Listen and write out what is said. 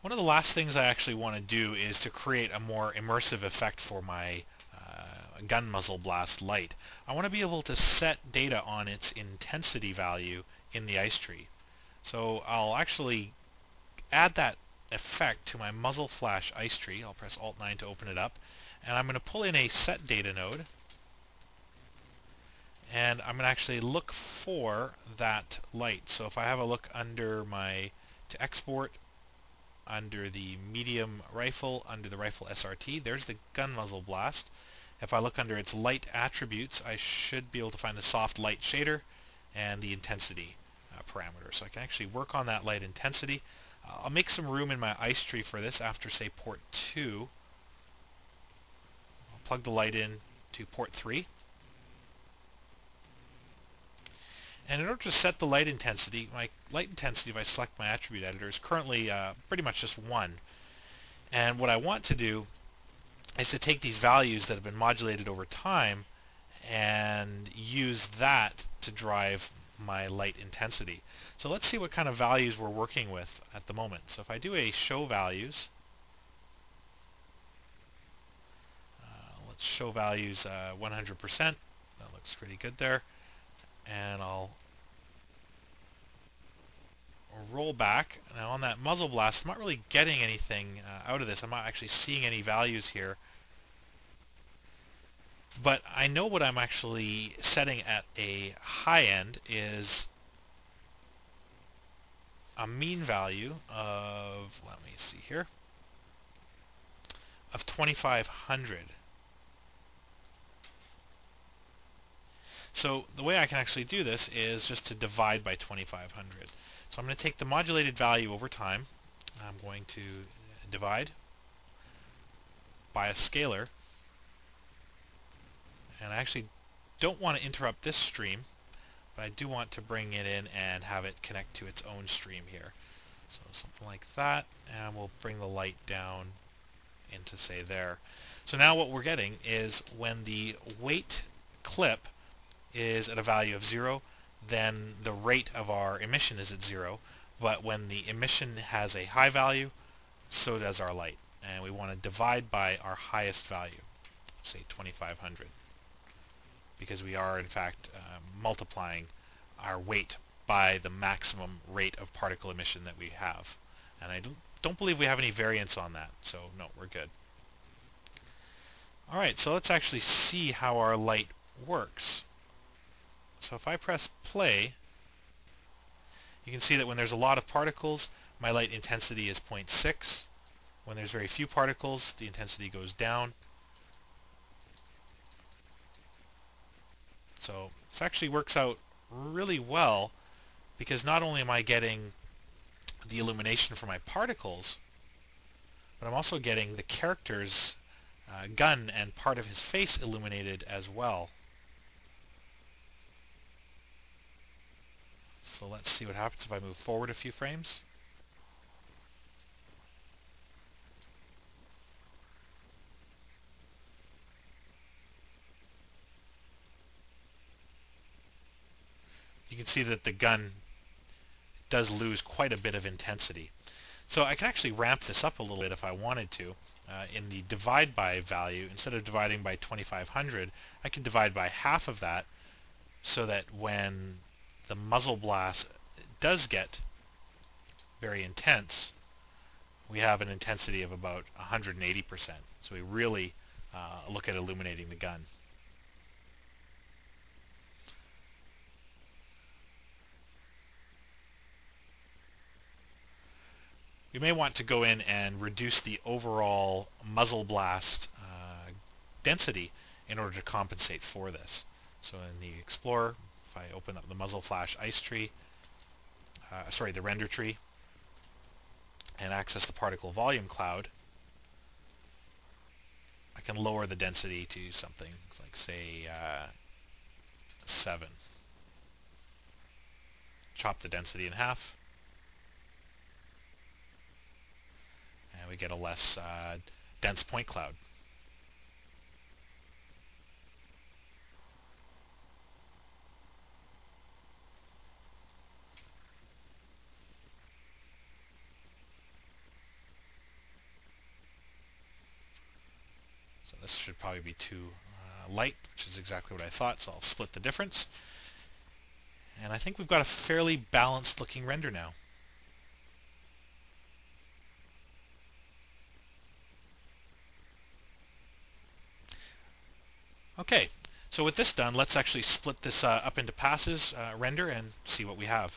One of the last things I actually want to do is to create a more immersive effect for my gun muzzle blast light. I want to be able to set data on its intensity value in the ice tree. So I'll actually add that effect to my muzzle flash ice tree. I'll press Alt-9 to open it up, and I'm going to pull in a set data node, and I'm going to actually look for that light. So if I have a look under my to export, under the medium rifle, under the rifle SRT, there's the gun muzzle blast. If I look under its light attributes, I should be able to find the soft light shader and the intensity parameter. So I can actually work on that light intensity. I'll make some room in my ice tree for this after, say, port 2. I'll plug the light in to port 3. And in order to set the light intensity, my light intensity, if I select my attribute editor, is currently pretty much just 1. And what I want to do is to take these values that have been modulated over time and use that to drive my light intensity. So let's see what kind of values we're working with at the moment. So if I do a show values, let's show values 100%. That looks pretty good there. And I'll roll back. Now on that muzzle blast, I'm not really getting anything out of this. I'm not actually seeing any values here. But I know what I'm actually setting at a high end is a mean value of, let me see here, of 2,500. So the way I can actually do this is just to divide by 2,500. So I'm going to take the modulated value over time. I'm going to divide by a scalar. And I actually don't want to interrupt this stream, but I do want to bring it in and have it connect to its own stream here. So something like that, and we'll bring the light down into, say, there. So now what we're getting is when the weight clip is at a value of 0, then the rate of our emission is at 0. But when the emission has a high value, so does our light. And we want to divide by our highest value, say 2,500. Because we are, in fact, multiplying our weight by the maximum rate of particle emission that we have. And I don't believe we have any variance on that, so no, we're good. Alright, so let's actually see how our light works. So if I press play, you can see that when there's a lot of particles, my light intensity is 0.6. When there's very few particles, the intensity goes down. So this actually works out really well, because not only am I getting the illumination for my particles, but I'm also getting the character's gun and part of his face illuminated as well. So let's see what happens if I move forward a few frames. You can see that the gun does lose quite a bit of intensity. So I can actually ramp this up a little bit if I wanted to. In the divide by value, instead of dividing by 2,500, I can divide by half of that, so that when the muzzle blast does get very intense, we have an intensity of about 180%. So we really look at illuminating the gun. You may want to go in and reduce the overall muzzle blast density in order to compensate for this. So in the Explorer, if I open up the muzzle flash ice tree, the render tree, and access the particle volume cloud, I can lower the density to something like, say, 7. Chop the density in half, and we get a less dense point cloud. this should probably be too light, which is exactly what I thought, so I'll split the difference. And I think we've got a fairly balanced looking render now. Okay, so with this done, let's actually split this up into passes, render, and see what we have.